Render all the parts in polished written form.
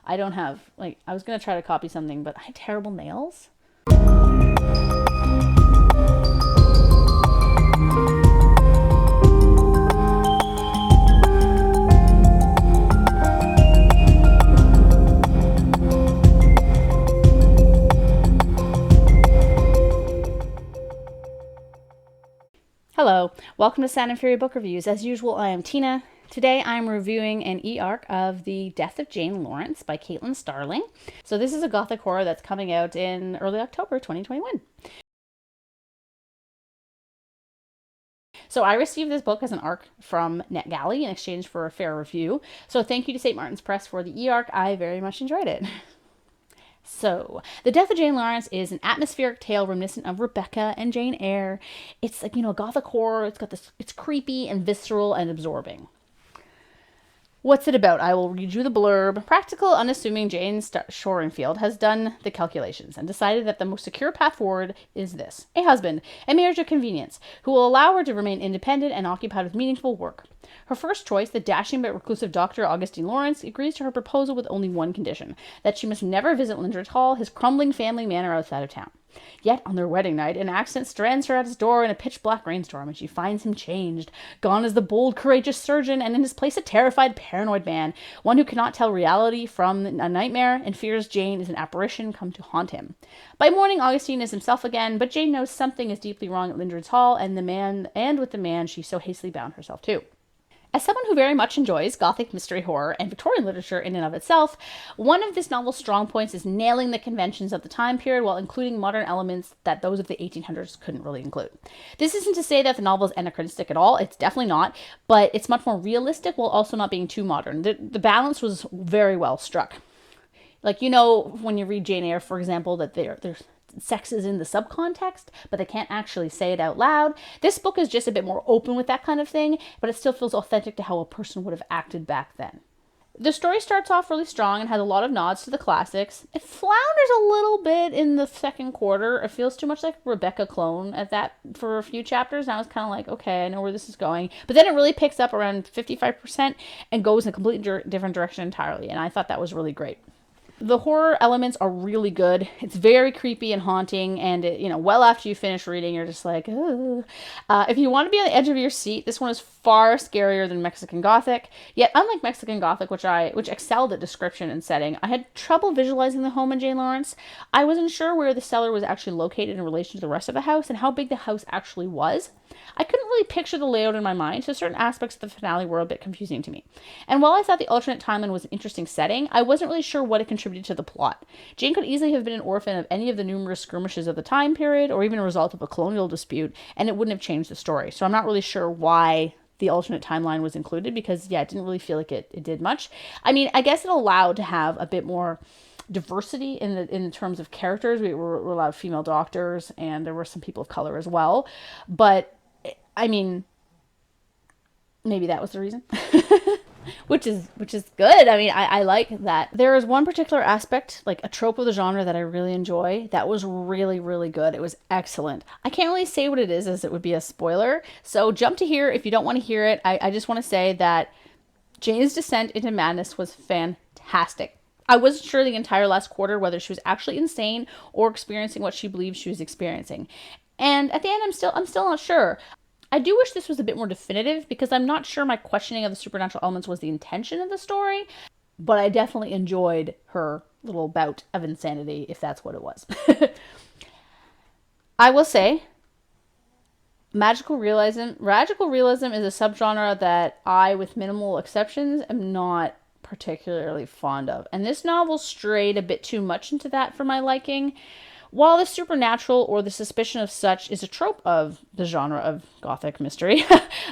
I don't have, like, I was going to try to copy something, but I had terrible nails. Hello, welcome to Sound and Fury Book Reviews. As usual, I am Tina. Today I'm reviewing an e-arc of The Death of Jane Lawrence by Caitlin Starling. So this is a gothic horror that's coming out in early October 2021. So I received this book as an arc from NetGalley in exchange for a fair review. So thank you to St. Martin's Press for the e-arc. I very much enjoyed it. So, The Death of Jane Lawrence is an atmospheric tale reminiscent of Rebecca and Jane Eyre. It's like, a gothic horror. It's creepy and visceral and absorbing. What's it about? I will read you the blurb. Practical, unassuming Jane Shorenfield has done the calculations and decided that the most secure path forward is this: a husband, a marriage of convenience, who will allow her to remain independent and occupied with meaningful work. Her first choice, the dashing but reclusive Dr. Augustine Lawrence, agrees to her proposal with only one condition: that she must never visit Lindridge Hall, his crumbling family manor outside of town. Yet, on their wedding night, an accident strands her at his door in a pitch-black rainstorm, and she finds him changed. Gone is the bold, courageous surgeon, and in his place a terrified, paranoid man, one who cannot tell reality from a nightmare and fears Jane is an apparition come to haunt him. By morning, Augustine is himself again, but Jane knows something is deeply wrong at Lindridge Hall, and with the man she so hastily bound herself to. As someone who very much enjoys Gothic mystery horror and Victorian literature in and of itself, one of this novel's strong points is nailing the conventions of the time period while including modern elements that those of the 1800s couldn't really include. This isn't to say that the novel is anachronistic at all. It's definitely not, but it's much more realistic while also not being too modern. The balance was very well struck. Like, when you read Jane Eyre, for example, that there's sex is in the subcontext, but they can't actually say it out loud. This book is just a bit more open with that kind of thing, but it still feels authentic to how a person would have acted back then. The story starts off really strong and has a lot of nods to the classics. It flounders a little bit in the second quarter. It feels too much like Rebecca clone at that for a few chapters. And I was kind of like, okay, I know where this is going. But then it really picks up around 55% and goes in a completely different direction entirely. And I thought that was really great. The horror elements are really good. It's very creepy and haunting, and well after you finish reading, you're just like, ugh. If you want to be on the edge of your seat, this one is far scarier than Mexican Gothic. Yet, unlike Mexican Gothic, which excelled at description and setting, I had trouble visualizing the home in Jane Lawrence. I wasn't sure where the cellar was actually located in relation to the rest of the house and how big the house actually was. I couldn't really picture the layout in my mind, so certain aspects of the finale were a bit confusing to me. And while I thought the alternate timeline was an interesting setting, I wasn't really sure what it contributed to the plot. Jane could easily have been an orphan of any of the numerous skirmishes of the time period, or even a result of a colonial dispute, and it wouldn't have changed the story. So I'm not really sure why the alternate timeline was included, because, it didn't really feel like it did much. I mean, I guess it allowed to have a bit more diversity in terms of characters. We were allowed female doctors, and there were some people of color as well. But I mean, maybe that was the reason. which is good. I mean, I like that. There is one particular aspect, like a trope of the genre, that I really enjoy. That was really, really good. It was excellent. I can't really say what it is, as it would be a spoiler. So jump to here if you don't want to hear it. I just want to say that Jane's descent into madness was fantastic. I wasn't sure the entire last quarter whether she was actually insane or experiencing what she believed she was experiencing. And at the end, I'm still not sure. I do wish this was a bit more definitive, because I'm not sure my questioning of the supernatural elements was the intention of the story, but I definitely enjoyed her little bout of insanity, if that's what it was. I will say, magical realism is a subgenre that I, with minimal exceptions, am not particularly fond of. And this novel strayed a bit too much into that for my liking. While the supernatural or the suspicion of such is a trope of the genre of Gothic mystery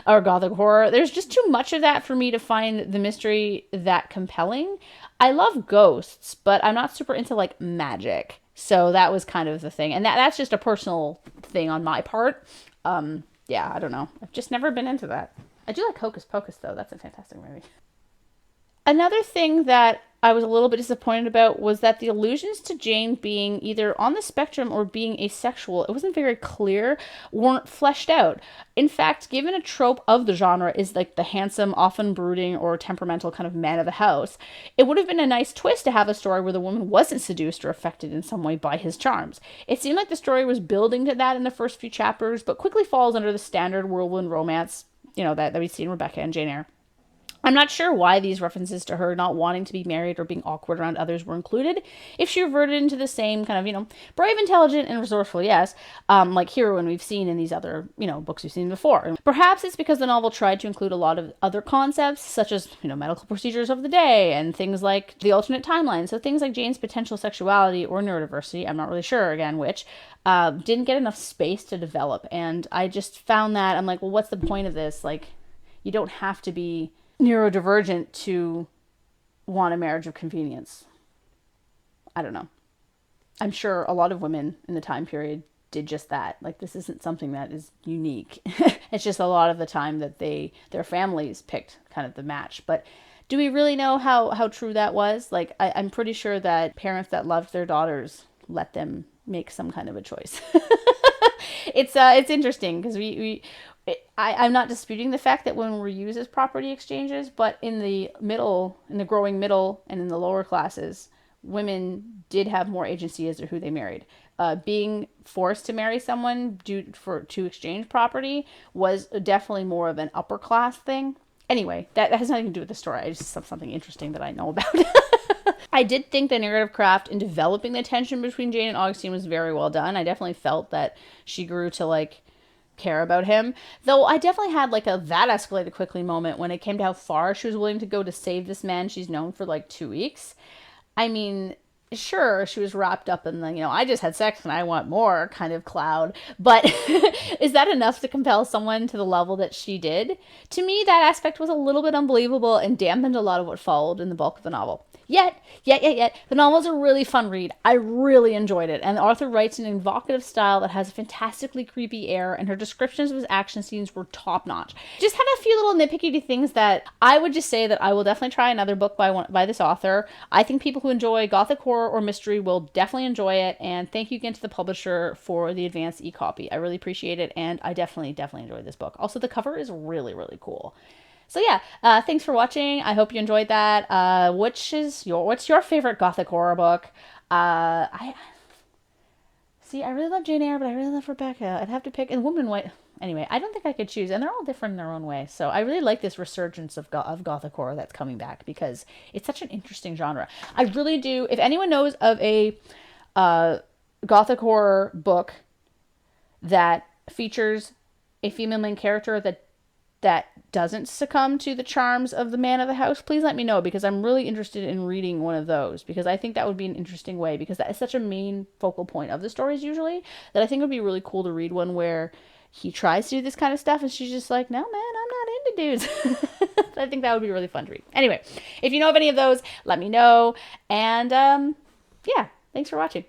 or Gothic horror, there's just too much of that for me to find the mystery that compelling. I love ghosts, but I'm not super into like magic. So that was kind of the thing. And that's just a personal thing on my part. I don't know. I've just never been into that. I do like Hocus Pocus, though. That's a fantastic movie. Another thing that I was a little bit disappointed about was that the allusions to Jane being either on the spectrum or being asexual, it wasn't very clear, weren't fleshed out. In fact, given a trope of the genre is like the handsome, often brooding or temperamental kind of man of the house, it would have been a nice twist to have a story where the woman wasn't seduced or affected in some way by his charms. It seemed like the story was building to that in the first few chapters, but quickly falls under the standard whirlwind romance, that we see in Rebecca and Jane Eyre. I'm not sure why these references to her not wanting to be married or being awkward around others were included. If she reverted into the same kind of, brave, intelligent, and resourceful, yes, like heroine we've seen in these other, books we've seen before. Perhaps it's because the novel tried to include a lot of other concepts, such as, medical procedures of the day and things like the alternate timeline. So things like Jane's potential sexuality or neurodiversity, I'm not really sure, again, which, didn't get enough space to develop. And I just found that, I'm like, well, what's the point of this? Like, you don't have to be neurodivergent to want a marriage of convenience. I don't know. I'm sure a lot of women in the time period did just that. Like, this isn't something that is unique. It's just a lot of the time that their families picked kind of the match. But do we really know how true that was? Like, I'm pretty sure that parents that loved their daughters let them make some kind of a choice. It's interesting because I'm not disputing the fact that women were used as property exchanges, but in the growing middle, and in the lower classes, women did have more agency as to who they married. Being forced to marry someone to exchange property was definitely more of an upper class thing. Anyway, that has nothing to do with the story. It's just something interesting that I know about. I did think the narrative craft in developing the tension between Jane and Augustine was very well done. I definitely felt that she grew to like care about him. Though I definitely had like that escalated quickly moment when it came to how far she was willing to go to save this man she's known for like 2 weeks. I mean, sure, she was wrapped up in the, I just had sex and I want more kind of cloud. But is that enough to compel someone to the level that she did? To me, that aspect was a little bit unbelievable and dampened a lot of what followed in the bulk of the novel. Yet, the novel is a really fun read. I really enjoyed it, and the author writes in an evocative style that has a fantastically creepy air, and her descriptions of his action scenes were top-notch. Just had a few little nitpicky things that I would just say that I will definitely try another book by this author. I think people who enjoy gothic horror or mystery will definitely enjoy it, and thank you again to the publisher for the advanced e-copy. I really appreciate it, and I definitely enjoyed this book. Also, the cover is really, really cool. So yeah, thanks for watching. I hope you enjoyed that. What's your favorite gothic horror book? I really love Jane Eyre, but I really love Rebecca. I'd have to pick and Woman in White. Anyway, I don't think I could choose, and they're all different in their own way. So I really like this resurgence of gothic horror that's coming back because it's such an interesting genre. I really do. If anyone knows of a gothic horror book that features a female main character that doesn't succumb to the charms of the man of the house, please let me know, because I'm really interested in reading one of those, because I think that would be an interesting way, because that is such a main focal point of the stories usually, that I think it would be really cool to read one where he tries to do this kind of stuff and she's just like, no man, I'm not into dudes. I think that would be really fun to read. Anyway, if you know of any of those, let me know, and yeah, thanks for watching.